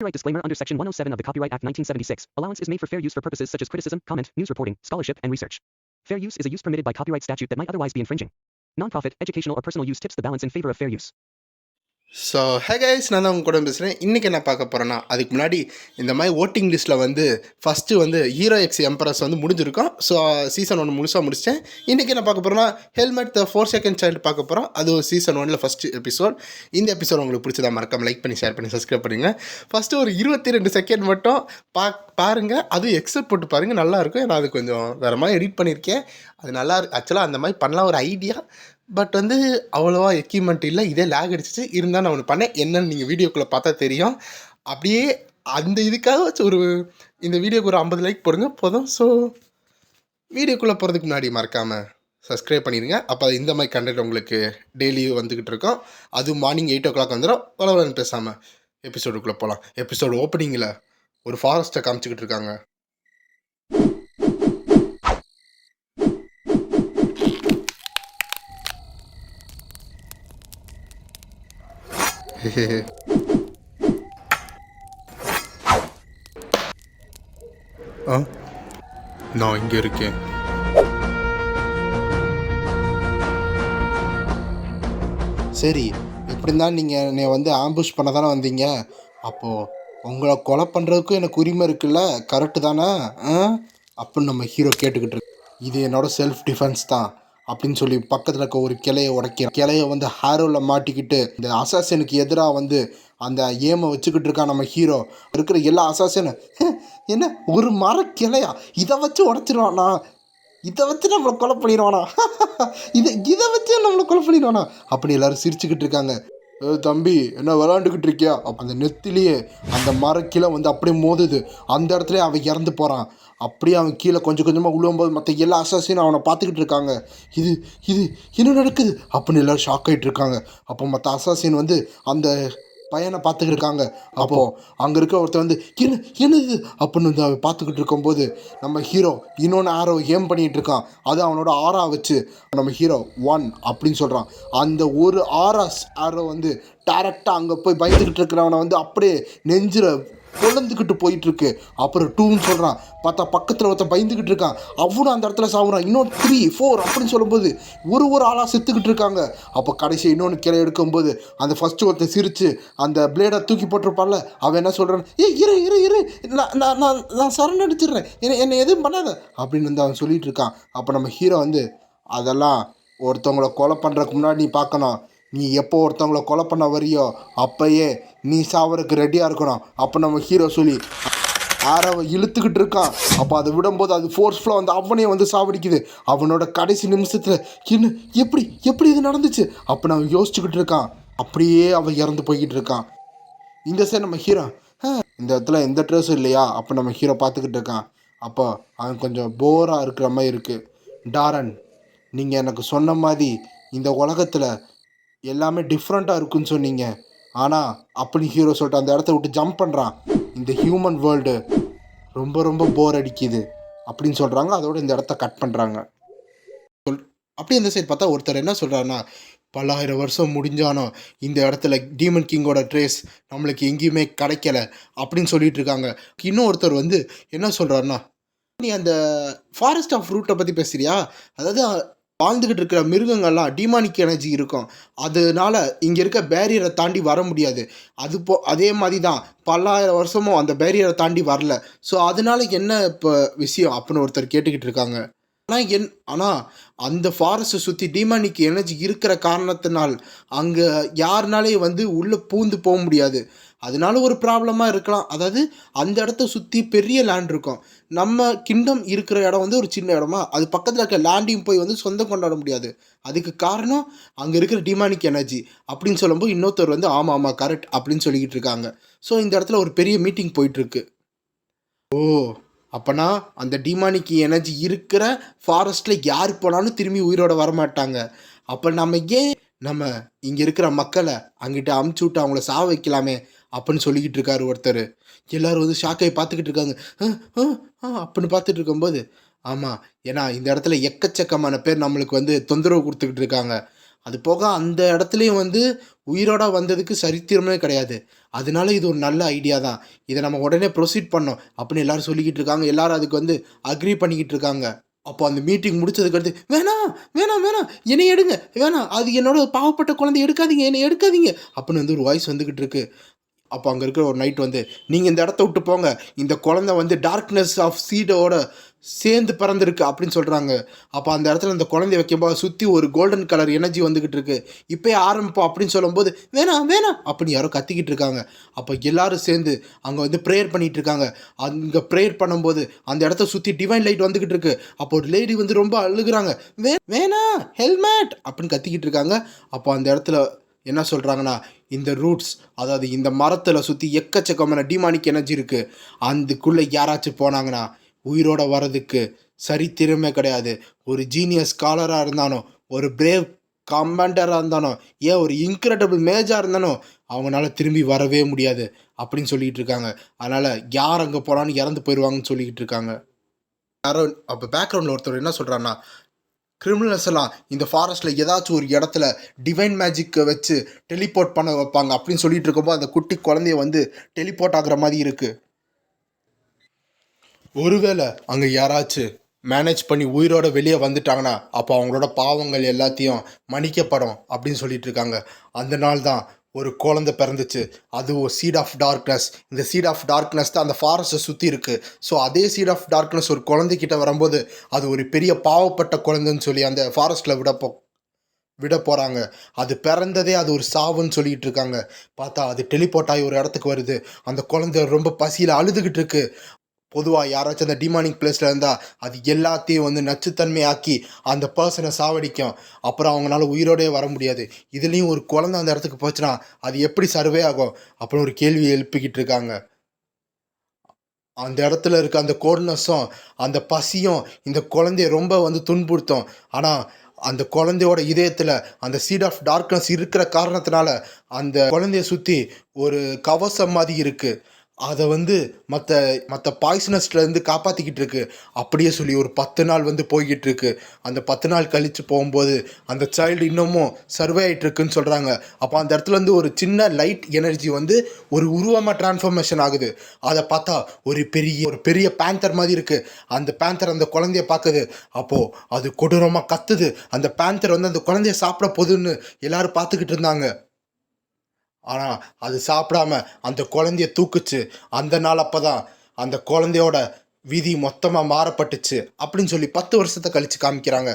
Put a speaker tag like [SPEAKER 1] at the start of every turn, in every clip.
[SPEAKER 1] Copyright disclaimer under Section 107 of the Copyright Act 1976. Allowance is made for fair use for purposes such as criticism, comment, news reporting, scholarship, and research. Fair use is a use permitted by copyright statute that might otherwise be infringing. Non-profit, educational, or personal use tips the balance in favor of fair use.
[SPEAKER 2] So hey guys, நான் தான் உங்க கூட பேசுகிறேன். இன்றைக்கி என்ன பார்க்க போகிறேன்னா, அதுக்கு முன்னாடி இந்த மாதிரி ஓட்டிங் லிஸ்ட்டில் வந்து ஃபஸ்ட்டு வந்து ஹீரோ எக்ஸ் எம்பரஸ் வந்து முடிஞ்சிருக்கோம். ஸோ சீசன் 1 முழுசாக முடிச்சிட்டேன். இன்றைக்கி என்ன பார்க்க போகிறோன்னா, ஹெல்மெட் த 4 செகண்ட் சைல்டு பார்க்க போகிறோம். அது சீசன் 1 ஃபஸ்ட்டு எபிசோட். இந்த எபிசோட் உங்களுக்கு பிடிச்சதா மறக்காம லைக் பண்ணி ஷேர் பண்ணி சப்ஸ்கிரைப் பண்ணுங்கள். ஃபஸ்ட்டு ஒரு 22 செகண்ட் மட்டும் பாருங்கள். அதுவும் எக்ஸப்ட் போட்டு பாருங்கள், நல்லாயிருக்கும். ஏன்னா அது கொஞ்சம் வேறு மாதிரி எடிட் பண்ணியிருக்கேன். அது நல்லா ஆக்சுவலாக அந்த மாதிரி பண்ணலாம் ஒரு ஐடியா. பட் வந்து அவ்வளோவா எக்யூப்மெண்ட் இல்லை, இதே லேக் அடிச்சிச்சு. இருந்தால் நான் ஒன்று பண்ணேன், என்னென்னு நீங்கள் வீடியோக்குள்ளே பார்த்தா தெரியும். அப்படியே அந்த இதுக்காக வச்சு இந்த வீடியோக்கு ஒரு 50 லைக் போடுங்க போதும். ஸோ வீடியோக்குள்ளே போகிறதுக்கு முன்னாடி மறக்காமல் சப்ஸ்கிரைப் பண்ணிடுங்க. அப்போ இந்த மாதிரி கண்டென்ட் உங்களுக்கு டெய்லி வந்துக்கிட்டு இருக்கோம். அதுவும் மார்னிங் 8 o'clock வந்துடும். பரவாயில்ல, பேசாமல் எபிசோடுக்குள்ளே போகலாம். எபிசோடு ஓப்பனிங்கில் ஒரு ஃபாரஸ்ட்டை காமிச்சிக்கிட்டு இருக்காங்க. நான் இங்கே இருக்கேன். சரி, எப்படி இருந்தால் நீங்கள் என்னை வந்து ஆம்புஷ் பண்ண தானே வந்தீங்க. அப்போது உங்களை கொலை பண்ணுறதுக்கும் எனக்கு உரிமை இருக்குல்ல, கரெக்டு தானே அப்படின்னு நம்ம ஹீரோ கேட்டுக்கிட்டு இருக்கு. இது என்னோட செல்ஃப் டிஃபென்ஸ் தான் அப்படின்னு சொல்லி பக்கத்தில் இருக்க ஒரு கிளையை உடைக்கிற கிளையை வந்து ஹேரோவில் மாட்டிக்கிட்டு இந்த அசாசனுக்கு எதிராக வந்து அந்த ஏமை வச்சுக்கிட்டு இருக்கான் நம்ம ஹீரோ. இருக்கிற எல்லா அசாசனும் என்ன ஒரு மர கிளையா, இதை வச்சு உடச்சிருவானா, இதை வச்சு நம்மளை கொலை பண்ணிடுவானா, இதை வச்சு நம்மளை கொலை பண்ணிடுவானா அப்படி எல்லாரும் சிரிச்சுக்கிட்டு இருக்காங்க. தம்பி என்ன விளாண்டுக்கிட்டு இருக்கியா? அப்போ அந்த நெத்திலேயே அந்த மரக்கிளை வந்து அப்படியே மோதுது. அந்த இடத்துல அவன் இறந்து போகிறான். அப்படியே அவன் கீழே கொஞ்சம் கொஞ்சமாக விழும்போது மற்ற எல்லா அசாசினும் அவனை பார்த்துக்கிட்டு இருக்காங்க. இது இது என்ன நடக்குது அப்படின்னு எல்லோரும் ஷாக் ஆகிட்டு இருக்காங்க. அப்போ மற்ற அசாசின் வந்து அந்த பையனை பார்த்துக்கிட்டு இருக்காங்க. அப்போது அங்கே இருக்க ஒருத்தர் வந்து என்னது அப்படின்னு வந்து அவன் பார்த்துக்கிட்டு இருக்கும்போது நம்ம ஹீரோ இன்னொன்று ஆரோ ஏம் பண்ணிகிட்டு இருக்கான். அது அவனோட ஆரா வச்சு நம்ம ஹீரோ 1 அப்படின்னு சொல்கிறான். அந்த ஒரு ஆரோ வந்து டேரெக்டாக அங்கே போய் பயந்துக்கிட்டு இருக்கிறவனை வந்து அப்படியே நெஞ்சில் கொழுந்துக்கிட்டு போயிட்டுருக்கு. அப்புறம் 2ன்னு சொல்கிறான். பார்த்தா பக்கத்தில் ஒருத்தன் பயந்துக்கிட்டு இருக்கான், அவனும் அந்த இடத்துல சாவுறான். இன்னொன்று 3, 4 அப்படின்னு சொல்லும்போது ஒரு ஆளாக செத்துக்கிட்டு இருக்காங்க. அப்போ கடைசி இன்னொன்று கிளை எடுக்கும்போது அந்த ஃபஸ்ட்டு ஒருத்தன் சிரித்து அந்த பிளேடை தூக்கி போட்டிருப்பான்ல, அவன் என்ன சொல்கிறான், இரு நான் சரண் அடிச்சிடுறேன், என்னை எதுவும் பண்ணாத அப்படின்னு வந்து அவன் சொல்லிகிட்டு இருக்கான். அப்போ நம்ம ஹீரோ வந்து அதெல்லாம் ஒருத்தவங்களை கொலை பண்ணுறதுக்கு முன்னாடி நீ பார்க்கணும். நீ எப்போ ஒருத்தவங்களை கொலை பண்ண வரியோ அப்போயே நீ சாவறதுக்கு ரெடியாக இருக்கணும். அப்போ நம்ம ஹீரோ சொல்லி ஆரவை இழுத்துக்கிட்டு இருக்கான். அப்போ அதை விடும்போது அது ஃபோர்ஸ்ஃபுல்லாக வந்து அவனையும் வந்து சாவடிக்குது. அவனோட கடைசி நிமிஷத்தில் என்ன எப்படி இது நடந்துச்சு அப்போ நான் யோசிச்சுக்கிட்டு இருக்கான். அப்படியே அவன் இறந்து போய்கிட்டு இருக்கான். இந்த சைடு நம்ம ஹீரோ இந்த இடத்துல எந்த ட்ரெஸ்ஸும் இல்லையா அப்போ நம்ம ஹீரோ பார்த்துக்கிட்டு இருக்கான். அப்போ அவன் கொஞ்சம் போராக இருக்கிற மாதிரி இருக்குது. டாரன், நீங்கள் எனக்கு சொன்ன மாதிரி இந்த உலகத்தில் எல்லாமே டிஃப்ரெண்ட்டாக இருக்குன்னு சொன்னீங்க, ஆனால் அப்படி ஹீரோ சொல்லிட்டு அந்த இடத்த விட்டு ஜம்ப் பண்ணுறான். இந்த ஹியூமன் வேர்ல்டு ரொம்ப போர் அடிக்குது அப்படின்னு சொல்கிறாங்க. அதோடு இந்த இடத்த கட் பண்ணுறாங்க. அப்படியே இந்த சைடு பார்த்தா ஒருத்தர் என்ன சொல்கிறாருன்னா, பல்லாயிரம் வருஷம் முடிஞ்சானோ இந்த இடத்துல டீமன் கிங்கோட ட்ரேஸ் நம்மளுக்கு எங்கேயுமே கிடைக்கல அப்படின்னு சொல்லிட்டு இருக்காங்க. இன்னும் ஒருத்தர் வந்து என்ன சொல்கிறாருன்னா, நீ அந்த ஃபாரஸ்ட் ஆஃப் ரூட்டை பற்றி பேசுகிறியா? அதாவது வாழ்ந்துக்கிட்டு இருக்கிற மிருகங்கள்லாம் டிமானிக் எனர்ஜி இருக்கும், அதனால இங்கே இருக்க பேரியரை தாண்டி வர முடியாது. அதே மாதிரி தான் பல்லாயிரம் வருஷமும் அந்த பேரியரை தாண்டி வரல. ஸோ அதனால என்ன இப்போ விஷயம் அப்படின்னு ஒருத்தர் கேட்டுக்கிட்டு இருக்காங்க. ஆனால் அந்த ஃபாரஸ்ட்டை சுற்றி டிமானிக் எனர்ஜி இருக்கிற காரணத்தினால் அங்கே யாருனாலே வந்து உள்ளே பூந்து போக முடியாது. அதனால ஒரு ப்ராப்ளமாக இருக்கலாம். அதாவது அந்த இடத்த சுற்றி பெரிய லேண்ட் இருக்கும். நம்ம கிங்டம் இருக்கிற இடம் வந்து ஒரு சின்ன இடமா, அது பக்கத்தில் இருக்க லேண்டையும் போய் வந்து சொந்தம் கொண்டாட முடியாது. அதுக்கு காரணம் அங்கே இருக்கிற டிமானிக் எனர்ஜி அப்படின்னு சொல்லும்போது இன்னொருத்தர் வந்து ஆமாம் கரெக்ட் அப்படின்னு சொல்லிக்கிட்டு இருக்காங்க. ஸோ இந்த இடத்துல ஒரு பெரிய மீட்டிங் போயிட்டுருக்கு. ஓ, அப்போனா அந்த டிமானிக் எனர்ஜி இருக்கிற ஃபாரஸ்ட்டில் யார் போனாலும் திரும்பி உயிரோட வரமாட்டாங்க. அப்போ நம்ம இங்கே இருக்கிற மக்களை அங்கிட்ட அமுச்சு விட்டு அவங்கள சாவ வைக்கலாமே அப்படின்னு சொல்லிக்கிட்டு இருக்காரு ஒருத்தர். எல்லோரும் வந்து ஷாக்காகி பார்த்துக்கிட்டு இருக்காங்க. அப்படின்னு பார்த்துட்டு இருக்கும்போது ஆமாம், ஏன்னா இந்த இடத்துல எக்கச்சக்கமான பேர் நம்மளுக்கு வந்து தொந்தரவு கொடுத்துக்கிட்டு இருக்காங்க. அது போக அந்த இடத்துலையும் வந்து உயிரோட வந்ததுக்கு சரித்திரமே கிடையாது. அதனால இது ஒரு நல்ல ஐடியா தான். இதை நம்ம உடனே ப்ரொசீட் பண்ணோம் அப்படின்னு எல்லாரும் சொல்லிக்கிட்டு இருக்காங்க. எல்லாரும் அதுக்கு வந்து அக்ரி பண்ணிக்கிட்டு இருக்காங்க. அப்போ அந்த மீட்டிங் முடிச்சதுக்கு அடுத்து வேணாம் வேணாம் வேணாம் என்னை எடுங்க வேணாம் அது என்னோட பாவப்பட்ட குழந்தை எடுக்காதீங்க என்னை எடுக்காதீங்க அப்படின்னு வந்து ஒரு வாய்ஸ் வந்துக்கிட்டு இருக்கு. அப்போ அங்கே இருக்கிற ஒரு நைட் வந்து நீங்கள் இந்த இடத்த விட்டு போங்க, இந்த குழந்தை வந்து டார்க்னஸ் ஆஃப் சீடோட சேர்ந்து பிறந்திருக்கு அப்படின்னு சொல்கிறாங்க. அப்போ அந்த இடத்துல அந்த குழந்தைய வைக்கும்போது சுற்றி ஒரு கோல்டன் கலர் எனர்ஜி வந்துக்கிட்டு இருக்கு. இப்போயே ஆரம்பிப்போம் அப்படின்னு சொல்லும்போது வேணாம் வேணாம் அப்படின்னு யாரோ கத்திக்கிட்டு இருக்காங்க. அப்போ எல்லாரும் சேர்ந்து அங்கே வந்து ப்ரேயர் பண்ணிகிட்டு இருக்காங்க. அங்கே ப்ரேயர் பண்ணும்போது அந்த இடத்த சுற்றி டிவைன் லைட் வந்துக்கிட்டு இருக்கு. அப்போ ஒரு லேடி வந்து ரொம்ப அழுகுறாங்க, வேணாம் ஹெல்மெட் அப்படின்னு கத்திக்கிட்டு இருக்காங்க. அப்போ அந்த இடத்துல என்ன சொல்கிறாங்கன்னா, இந்த ரூட்ஸ் அதாவது இந்த மரத்தில் சுற்றி எக்கச்சக்கமான டிமானிக் எனர்ஜி இருக்குது. அதுக்குள்ளே யாராச்சும் போனாங்கன்னா உயிரோட வர்றதுக்கு சரித்திரமே கிடையாது. ஒரு ஜீனியஸ் ஸ்காலராக இருந்தாலும், ஒரு பிரேவ் கமாண்டராக இருந்தாலும், ஏன் ஒரு இன்க்ரெடிபிள் மேஜாக இருந்தாலும் அவங்களால திரும்பி வரவே முடியாது அப்படின்னு சொல்லிக்கிட்டு இருக்காங்க. அதனால் யார் அங்கே போனாலும் இறந்து போயிடுவாங்கன்னு சொல்லிக்கிட்டு இருக்காங்க. யாரோ அப்போ பேக்ரவுண்டில் ஒருத்தர் என்ன சொல்கிறான்னா, கிரிமினல்ஸ் எல்லாம் இந்த ஃபாரஸ்ட்டில் ஏதாச்சும் ஒரு இடத்துல டிவைன் மேஜிக்கை வச்சு டெலிபோர்ட் பண்ண வைப்பாங்க அப்படின்னு சொல்லிட்டு இருக்கும்போது அந்த குட்டி குழந்தைய வந்து டெலிபோர்ட் ஆகுற மாதிரி இருக்குது. ஒருவேளை அங்கே யாராச்சும் மேனேஜ் பண்ணி உயிரோட வெளியே வந்துட்டாங்கன்னா அப்போ அவங்களோட பாவங்கள் எல்லாத்தையும் மன்னிக்கப்படும் அப்படின்னு சொல்லிட்டு இருக்காங்க. அந்த நாள் தான் ஒரு குழந்தை பிறந்துச்சு. அது ஒரு சீட் ஆஃப் டார்க்னஸ். இந்த சீட் ஆஃப் டார்க்னஸ் தான் அந்த ஃபாரஸ்ட்டை சுற்றி இருக்குது. ஸோ அதே சீட் ஆஃப் டார்க்னஸ் ஒரு குழந்தைகிட்ட வரும்போது அது ஒரு பெரிய பாவப்பட்ட குழந்தைன்னு சொல்லி அந்த ஃபாரஸ்ட்டில் விட போகிறாங்க. அது பிறந்ததே அது ஒரு சாவுன்னு சொல்லிகிட்டு இருக்காங்க. பார்த்தா அது டெலிபோர்ட் ஆகி ஒரு இடத்துக்கு வருது. அந்த குழந்தை ரொம்ப பசியில் அழுதுகிட்டு இருக்கு. பொதுவாக யாராச்சும் அந்த டிமானிக் பிளேஸில் இருந்தால் அது எல்லாத்தையும் வந்து நச்சுத்தன்மையாக்கி அந்த பர்சனை சாவடிக்கும். அப்புறம் அவங்களால உயிரோடே வர முடியாது. இதுலேயும் ஒரு குழந்தை அந்த இடத்துக்கு போச்சுன்னா அது எப்படி சர்வே ஆகும் அப்புறம் ஒரு கேள்வியை எழுப்பிக்கிட்டு இருக்காங்க. அந்த இடத்துல இருக்க அந்த கோல்ட்னஸும் அந்த பசியும் இந்த குழந்தைய ரொம்ப வந்து துன்புறுத்தும். ஆனால் அந்த குழந்தையோட இதயத்தில் அந்த சீட் ஆஃப் டார்க்னஸ் இருக்கிற காரணத்தினால அந்த குழந்தைய சுற்றி ஒரு கவசம் மாதிரி இருக்குது. அதை வந்து மற்ற பாய்சனஸ்லேருந்து காப்பாற்றிக்கிட்டு இருக்கு அப்படியே சொல்லி ஒரு 10 நாள் வந்து போய்கிட்டு இருக்கு. அந்த 10 நாள் கழித்து போகும்போது அந்த சைல்டு இன்னமும் சர்வே ஆகிட்டுருக்குன்னு சொல்கிறாங்க. அப்போ அந்த இடத்துல வந்து ஒரு சின்ன லைட் எனர்ஜி வந்து ஒரு உருவமாக டிரான்ஸ்ஃபர்மேஷன் ஆகுது. அதை பார்த்தா ஒரு பெரிய பேந்தர் மாதிரி இருக்குது. அந்த பேந்தர் அந்த குழந்தைய பார்க்குது. அப்போது அது கொடூரமாக கத்துது. அந்த பேந்தர் வந்து அந்த குழந்தைய சாப்பிட போகுதுன்னு எல்லாரும் பார்த்துக்கிட்டு இருந்தாங்க. ஆனால் அது சாப்பிடாம அந்த குழந்தைய தூக்குச்சு. அந்த நாள் அப்போ தான் அந்த குழந்தையோட விதி மொத்தமாக மாறப்பட்டுச்சு அப்படின்னு சொல்லி 10 வருஷத்தை கழித்து காமிக்கிறாங்க.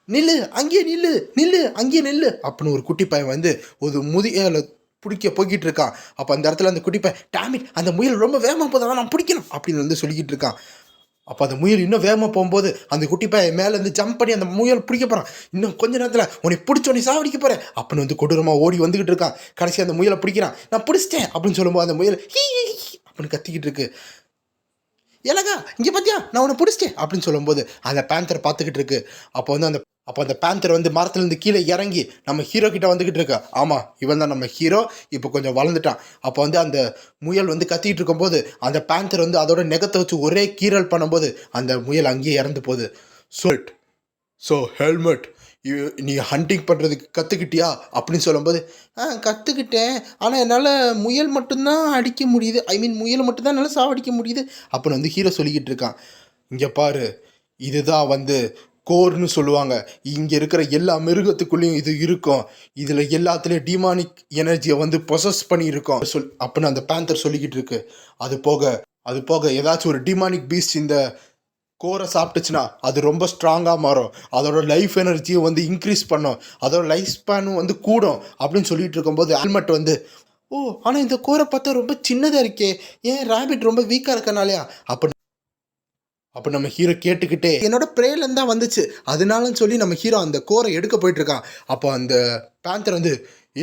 [SPEAKER 2] நில்லு அங்கேயே நில்லு நில்லு அங்கேயே நில்லு அப்படின்னு ஒரு குட்டி பையன் வந்து ஒரு முதியலை பிடிக்க போய்கிட்டு இருக்கான். அப்போ அந்த இடத்துல அந்த குட்டி பையன் டேமிட் அந்த முயல் ரொம்ப வேகமாக போதான் நான் பிடிக்கணும் அப்படின்னு வந்து சொல்லிக்கிட்டு இருக்கான். அப்போ அந்த முயல் இன்னும் வேகமாக போகும்போது அந்த குட்டி பையன் மேலேருந்து ஜம்ப் பண்ணி அந்த முயல் பிடிக்க போகிறான். இன்னும் கொஞ்ச நேரத்தில் உன்னை பிடிச்சோன்னே சாவடிக்க போகிறேன் அப்படின்னு வந்து கொடூரமாக ஓடி வந்துக்கிட்டு இருக்கான். கடைசி அந்த முயலை பிடிக்கிறான். நான் பிடிச்சிட்டேன் அப்படின்னு சொல்லும்போது அந்த முயல் ஹீ அப்படின்னு கத்திக்கிட்டு இருக்கு. ஏலகா இங்கே பார்த்தியா நான் உன்னை பிடிச்சிட்டேன் அப்படின்னு சொல்லும்போது அந்த பேந்தர் பார்த்துக்கிட்டு இருக்கு. அப்போ அந்த பேந்தர் வந்து மரத்துலேருந்து கீழே இறங்கி நம்ம ஹீரோ கிட்ட வந்துக்கிட்டு இருக்கா. ஆமாம் இவன் தான் நம்ம ஹீரோ, இப்போ கொஞ்சம் வளர்ந்துட்டான். அப்போ வந்து அந்த முயல் வந்து கத்திக்கிட்டு இருக்கும்போது அந்த பேந்தர் வந்து அதோட நெகத்தை வச்சு ஒரே கீறல் பண்ணும்போது அந்த முயல் அங்கேயே இறந்து போகுது. ஸோ ஹெல்மெட் நீ ஹண்டிங் பண்ணுறதுக்கு கற்றுக்கிட்டியா அப்படின்னு சொல்லும்போது கற்றுக்கிட்டேன், ஆனால் என்னால் முயல் மட்டும்தான் அடிக்க முடியுது, முயல் மட்டும்தான் என்னால் சாவடிக்க முடியுது அப்படின்னு வந்து ஹீரோ சொல்லிக்கிட்டு இருக்கான். இங்கே பாரு, இதுதான் வந்து கோர்னு சொல்லுவாங்க. இங்கே இருக்கிற எல்லா மிருகத்துக்குள்ளேயும் இது இருக்கும். இதில் எல்லாத்துலேயும் டிமானிக் எனர்ஜியை வந்து பொசஸ் பண்ணியிருக்கோம் அப்படின்னு அந்த பேந்தர் சொல்லிக்கிட்டு இருக்கு. அது போக ஏதாச்சும் ஒரு டிமானிக் பீஸ்ட் இந்த கோரை சாப்பிட்டுச்சுன்னா அது ரொம்ப ஸ்ட்ராங்காக மாறும். அதோட லைஃப் எனர்ஜியை வந்து இன்க்ரீஸ் பண்ணும். அதோட லைஃப் ஸ்பேனும் வந்து கூடும் அப்படின்னு சொல்லிட்டு இருக்கும்போது ஹெல்மெட் வந்து ஆனால் இந்த கோரை பார்த்தா ரொம்ப சின்னதாக இருக்கே, ஏன் ரேபிட் ரொம்ப வீக்காக இருக்கனாலையா அப்போ நம்ம ஹீரோ கேட்டுக்கிட்டே என்னோட ப்ரேயர்லேருந்து தான் வந்துச்சு அதனாலன்னு சொல்லி நம்ம ஹீரோ அந்த கோரை எடுக்க போயிட்டு இருக்கான். அப்போ அந்த பேந்தர் வந்து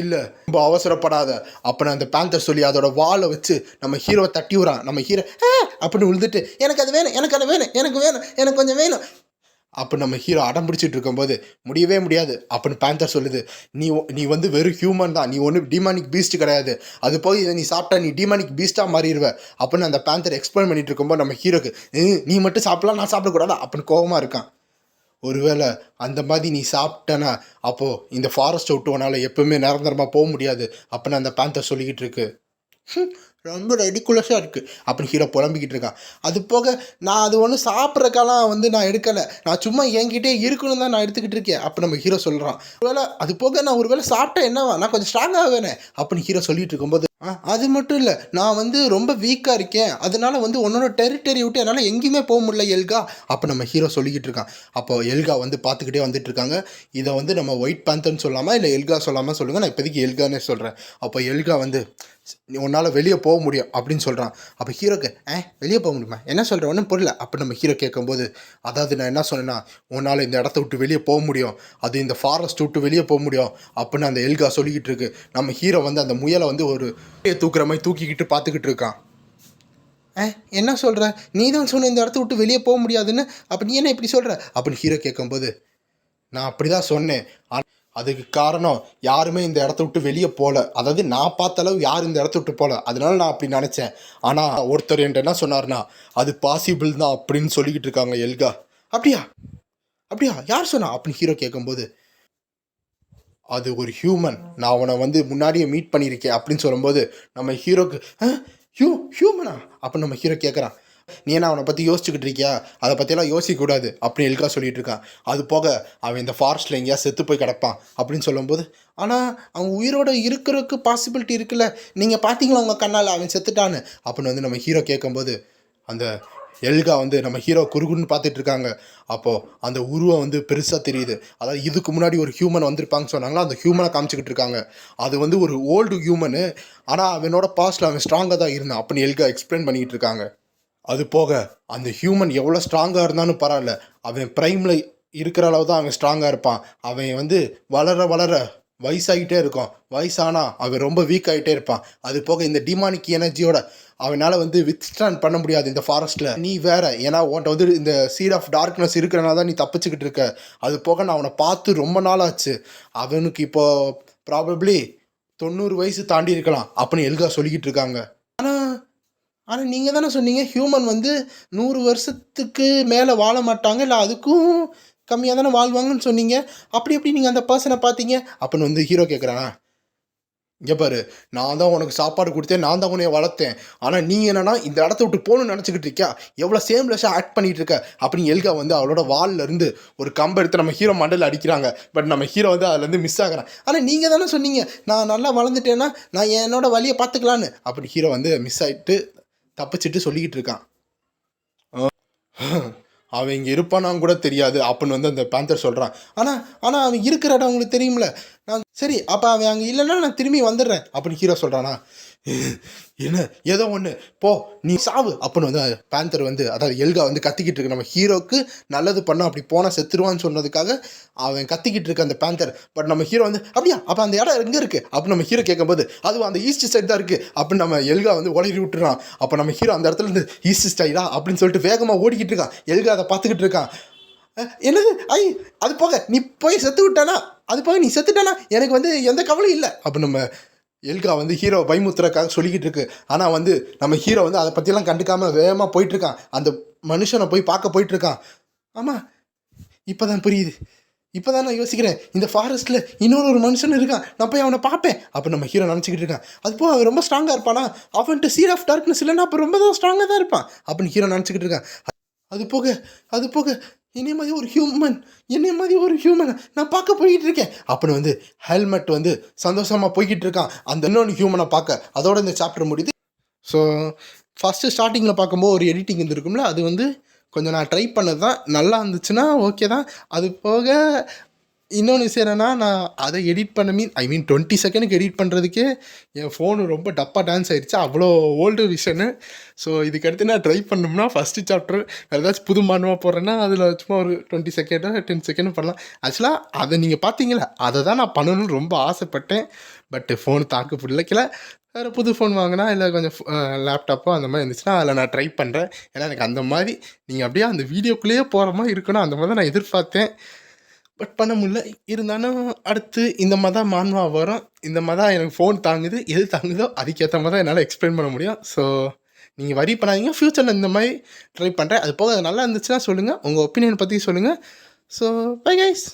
[SPEAKER 2] இல்லை ரொம்ப அவசரப்படாத அப்படின்னு அந்த பேந்தர் சொல்லி அதோட வாழை வச்சு நம்ம ஹீரோவை தட்டி விடுறான். நம்ம ஹீரோ அப்படின்னு விழுந்துட்டு எனக்கு அது வேணும், எனக்கு அது வேணும், எனக்கு வேணும், எனக்கு கொஞ்சம் வேணும் அப்போ நம்ம ஹீரோ அடம் பிடிச்சிட்டு இருக்கும்போது முடியவே முடியாது அப்படின்னு பேந்தர் சொல்லுது. நீ வந்து வெறும் ஹியூமன் தான், நீ ஒன்றும் டிமானிக் பீஸ்ட் கிடையாது. அது போய் இதை நீ சாப்பிட்டா நீ டிமானிக் பீஸ்ட்டாக மாறிடுவ அப்படின்னு அந்த பேந்தர் எக்ஸ்பிளைன் பண்ணிட்டு இருக்கும்போது நம்ம ஹீரோக்கு நீ மட்டும் சாப்பிடலாம் நான் சாப்பிடக்கூடாதா அப்படின்னு கோபமாக இருக்கான். ஒருவேளை அந்த மாதிரி நீ சாப்பிட்டனா அப்போது இந்த ஃபாரஸ்ட்டை விட்டு உன்னால் எப்பவுமே நிரந்தரமாக போக முடியாது அப்படின்னு அந்த பேந்தர் சொல்லிக்கிட்டு இருக்கு. ரொம்ப ரெடிகுலஸாக இருக்குது அப்படின்னு ஹீரோ புலம்பிக்கிட்டு இருக்கான். அது போக நான் அது ஒன்றும் சாப்பிட்றக்கெல்லாம் வந்து நான் எடுக்கலை, நான் சும்மா என்கிட்டே இருக்கணும் தான் நான் எடுத்துக்கிட்டு இருக்கேன் அப்போ நம்ம ஹீரோ சொல்கிறான். ஒருவேளை அது போக நான் ஒரு வேளை சாப்பிட்டேன் என்னவா, நான் கொஞ்சம் ஸ்ட்ராங்காக வேணேன் அப்படின்னு ஹீரோ சொல்லிட்டு இருக்கும்போது, அது மட்டும் இல்லை, நான் வந்து ரொம்ப வீக்காக இருக்கேன், அதனால வந்து உன்னோட டெரிட்டரி விட்டு என்னால் எங்கேயுமே போக முடியல எல்கா அப்போ நம்ம ஹீரோ சொல்லிக்கிட்டு இருக்கான். அப்போ எல்கா வந்து பார்த்துக்கிட்டே வந்துட்டு இருக்காங்க. இதை வந்து நம்ம ஒயிட் பேந்தர்னு சொல்லாமல் இல்லை எல்கா சொல்லாமல் சொல்லுங்கள், நான் இப்போதைக்கு எல்கானே சொல்கிறேன். அப்போ எல்கா வந்து உன்னால் வெளியே போக முடியும் அப்படின்னு சொல்கிறான். அப்போ ஹீரோக்கு வெளியே போக முடியுமா, என்ன சொல்கிற, ஒன்றும் புரியல அப்போ நம்ம ஹீரோ கேட்கும்போது, அதாவது நான் என்ன சொன்னேன்னா உன்னால் இந்த இடத்த விட்டு வெளியே போக முடியும், அது இந்த ஃபாரஸ்ட் விட்டு வெளியே போக முடியும் அப்படின்னு அந்த எல்கா சொல்லிக்கிட்டு இருக்கு. நம்ம ஹீரோ வந்து அந்த முயலை வந்து ஒரு தூக்குற மாதிரி தூக்கிக்கிட்டு பார்த்துக்கிட்டு இருக்கான். என்ன சொல்கிற, நீ தான் சொன்ன இந்த இடத்த விட்டு வெளியே போக முடியாதுன்னு, அப்போ நீ என்ன இப்படி சொல்கிற அப்படின்னு ஹீரோ கேட்கும்போது, நான் அப்படி தான் சொன்னேன், அதுக்கு காரணம் யாருமே இந்த இடத்த விட்டு வெளியே போகல, அதாவது நான் பார்த்த அளவு யாரும் இந்த இடத்த விட்டு போகல, அதனால நான் அப்படி நினச்சேன். ஆனால் ஒருத்தர் என்கிட்ட என்ன சொன்னார்னா அது பாசிபிள் தான் அப்படின்னு சொல்லிக்கிட்டு இருக்காங்க எல்கா. அப்படியா அப்படியா யார் சொன்னா அப்படின்னு ஹீரோ கேட்கும்போது, அது ஒரு ஹியூமன், நான் அவனை வந்து முன்னாடியே மீட் பண்ணியிருக்கேன் அப்படின்னு சொல்லும்போது நம்ம ஹீரோக்கு ஹியூமனா அப்படின்னு நம்ம ஹீரோ கேட்குறான். நீ என்ன அவனை பற்றி யோசிச்சுக்கிட்டு இருக்கியா, அதை பற்றியெல்லாம் யோசிக்கக்கூடாது அப்படின்னு எல்கா சொல்லிட்டு இருக்கான். அது போக அவன் இந்த ஃபாரஸ்ட்டில் எங்கேயா செத்து போய் கிடப்பான் அப்படின்னு சொல்லும்போது, ஆனால் அவன் உயிரோடு இருக்கிறதுக்கு பாசிபிலிட்டி இருக்குல்ல, நீங்கள் பார்த்தீங்களா உங்கள் கண்ணால் அவன் செத்துட்டான்னு அப்படின்னு வந்து நம்ம ஹீரோ கேட்கும்போது, அந்த எல்கா வந்து நம்ம ஹீரோ குறுகுன்னு பார்த்துட்டு இருக்காங்க. அப்போது அந்த உருவம் வந்து பெருசாக தெரியுது, அதாவது இதுக்கு முன்னாடி ஒரு ஹியூமன் வந்திருப்பாங்கன்னு சொன்னாங்களா, அந்த ஹியூமனை காமிச்சிக்கிட்டு இருக்காங்க. அது வந்து ஒரு ஓல்டு ஹியூமனு, ஆனால் அவனோட பாஸ்ட்டில் அவன் ஸ்ட்ராங்காக தான் இருந்தான் அப்படின்னு எல்கா எக்ஸ்பிளைன் பண்ணிக்கிட்டு இருக்காங்க. அது போக அந்த ஹியூமன் எவ்வளோ ஸ்ட்ராங்காக இருந்தாலும் பரவாயில்ல, அவன் ப்ரைமில் இருக்கிற அளவு தான் அவன் ஸ்ட்ராங்காக இருப்பான். அவன் வந்து வளர வளர வயசாகிட்டே இருக்கும், வயசானால் அவன் ரொம்ப வீக் ஆகிட்டே இருப்பான். அது போக இந்த டிமானிக் எனர்ஜியோட அவனால் வந்து வித்ஸ்டாண்ட் பண்ண முடியாது இந்த ஃபாரஸ்ட்டில். நீ வேற, ஏன்னா உன்ட்ட வந்து இந்த சீட் ஆஃப் டார்க்னஸ் இருக்கிறனால தான் நீ தப்பிச்சுக்கிட்டு இருக்க. அது போக நான் அவனை பார்த்து ரொம்ப நாள் ஆச்சு, அவனுக்கு இப்போது ப்ராபப்ளி 90 வயசு தாண்டி இருக்கலாம் அப்படின்னு எல்கா சொல்லிக்கிட்டு இருக்காங்க. ஆனால் நீங்கள் தானே சொன்னீங்க ஹியூமன் வந்து 100 வருஷத்துக்கு மேலே வாழ மாட்டாங்க, இல்லை அதுக்கும் கம்மியாக தானே வாழ்வாங்கன்னு சொன்னீங்க, அப்படி எப்படி நீங்கள் அந்த பர்சனை பார்த்தீங்க அப்படின்னு வந்து ஹீரோ கேட்குறான். இங்கே பாரு, நான் தான் உனக்கு சாப்பாடு கொடுத்தேன், நான் தான் உன்னை வளர்த்தேன், ஆனால் நீ என்னன்னா இந்த இடத்த விட்டு போகணும்னு நினச்சிக்கிட்டு இருக்கியா, எவ்வளோ சேம்லெஸ்ஸாக ஆக்ட் பண்ணிகிட்டு இருக்க அப்படின்னு எல்கா வந்து அவளோட வால்லேருந்து ஒரு கம்பை எடுத்து நம்ம ஹீரோ மண்டலில் அடிக்கிறாங்க. பட் நம்ம ஹீரோ வந்து அதுலேருந்து மிஸ் ஆகிறான். ஆனால் நீங்கள் தானே சொன்னீங்க நான் நல்லா வளர்ந்துட்டேன்னா நான் என்னோட வழியை பார்த்துக்கலான்னு, அப்படி ஹீரோ வந்து மிஸ் ஆகிட்டு தப்பிச்சிட்டு சொல்லிக்கிட்டு இருக்கான். அவன் இங்கே இருப்பானான்னு கூட தெரியாது அப்படின்னு வந்து அந்த பேந்தர் சொல்கிறான். ஆனால் அவன் இருக்கிற இடம் அவங்களுக்கு தெரியும்ல, நான் சரி அப்போ அவன் அங்கே இல்லைன்னா நான் திரும்பி வந்துடுறேன் அப்படின்னு ஹீரோ சொல்கிறானா. என்ன ஏதோ ஒன்று போ நீ சாவு அப்படின்னு வந்து பேந்தர் வந்து, அதாவது எல்கா வந்து கத்திக்கிட்டு இருக்கு. நம்ம ஹீரோக்கு நல்லது பண்ண அப்படி போனால் செத்துருவான்னு சொன்னதுக்காக அவன் கத்திக்கிட்டு இருக்கு அந்த பேந்தர். பட் நம்ம ஹீரோ வந்து அப்படியா அப்போ அந்த இடம் எங்கே இருக்குது அப்படின்னு நம்ம ஹீரோ கேட்கும்போது, அதுவும் அந்த ஈஸ்ட் சைடு தான் இருக்குது அப்படின்னு நம்ம எல்கா வந்து உளறி விட்டுறான். அப்போ நம்ம ஹீரோ அந்த இடத்துல இருந்து ஈஸ்ட் சைடா அப்படின்னு சொல்லிட்டு வேகமாக ஓடிக்கிட்டு இருக்கான். எல்கா அதை பார்த்துக்கிட்டு இருக்கான். என்னது அது போக நீ போய் செத்து விட்டானா, அது போக நீ செத்துட்டானா எனக்கு வந்து எந்த கவலையும் இல்லை அப்படின்னு நம்ம எல்கா வந்து ஹீரோ பயமுத்துறக்காக சொல்லிக்கிட்டு இருக்கு. ஆனால் வந்து நம்ம ஹீரோ வந்து அதை பற்றியெல்லாம் கண்டுக்காமல் வேகமாக போயிட்டுருக்கான், அந்த மனுஷனை போய் பார்க்க போயிட்டுருக்கான். ஆமாம் இப்போ தான் புரியுது, இப்போ தான் நான் யோசிக்கிறேன், இந்த ஃபாரஸ்ட்டில் இன்னொரு மனுஷன் இருக்கான், நான் போய் அவனை பார்ப்பேன் அப்படின்னு நம்ம ஹீரோ நினச்சிக்கிட்டு இருக்கான். அது போக அவன் ரொம்ப ஸ்ட்ராங்காக இருப்பானா, அவன்ட்டு சீட் ஆஃப் டார்க்னஸ் இல்லைன்னா அப்போ ரொம்ப தான் ஸ்ட்ராங்காக தான் இருப்பான் அப்படின்னு ஹீரோ நினச்சிக்கிட்டு இருக்கான். அது போக என்னை மாதிரி ஒரு ஹியூமன் நான் பார்க்க போய்கிட்டு இருக்கேன் அப்படின்னு வந்து ஹெல்மெட் வந்து சந்தோஷமாக போய்கிட்டு இருக்கான் அந்த இன்னொன்று ஹியூமனை பார்க்க. அதோட இந்த சாப்டர் முடியுது. ஸோ ஃபஸ்ட்டு ஸ்டார்டிங்கில் பார்க்கும்போது ஒரு எடிட்டிங் இருந்திருக்கும்ல, அது வந்து கொஞ்சம் நான் ட்ரை பண்ணது தான், நல்லா இருந்துச்சுன்னா ஓகே தான். அது போக இன்னொன்று விஷயம் என்னென்னா, நான் அதை எடிட் பண்ண ஐ மீன் 20 செகண்டுக்கு எடிட் பண்ணுறதுக்கே என் ஃபோனு ரொம்ப டப்பாக டான்ஸ் ஆகிடுச்சு, அவ்வளோ ஓல்டு விஷயன்னு. ஸோ இதுக்கடுத்து நான் ட்ரை பண்ணோம்னா ஃபஸ்ட்டு சாப்டர் ஏதாச்சும் புது மானுவாக போடுறேன்னா அதில் சும்மா ஒரு 20 செகண்டோ 10 செகண்ட் பண்ணலாம். ஆக்சுவலாக அதை நீங்கள் பார்த்தீங்களா, அதை தான் நான் பண்ணணும்னு ரொம்ப ஆசைப்பட்டேன். பட்டு ஃபோன் தாக்கு பிடிக்கல. வேறு புது ஃபோன் வாங்கினா இல்லை கொஞ்சம் லேப்டாப்போ அந்த மாதிரி இருந்துச்சுன்னா அதில் நான் ட்ரை பண்ணுறேன். ஏன்னா எனக்கு அந்த மாதிரி நீங்கள் அப்படியே அந்த வீடியோக்குள்ளேயே போகிற மாதிரி இருக்கணும், அந்த மாதிரி தான் நான் எதிர்பார்த்தேன். பட் பண்ண முடியல. இருந்தாலும் அடுத்து இந்த மாதிரி தான் மான்வா வரும், இந்த மாதிரி தான் எனக்கு ஃபோன் தாங்குது, எது தாங்குதோ அதுக்கேற்ற மாதிரி தான் என்னால் எக்ஸ்பிளைன் பண்ண முடியும். ஸோ நீங்கள் வரி பண்ணாதீங்க, ஃப்யூச்சரில் இந்த மாதிரி ட்ரை பண்ணுறேன். அது போக அது நல்லா இருந்துச்சுன்னா சொல்லுங்கள், உங்கள் ஒப்பீனியன் பற்றி சொல்லுங்கள். So bye guys.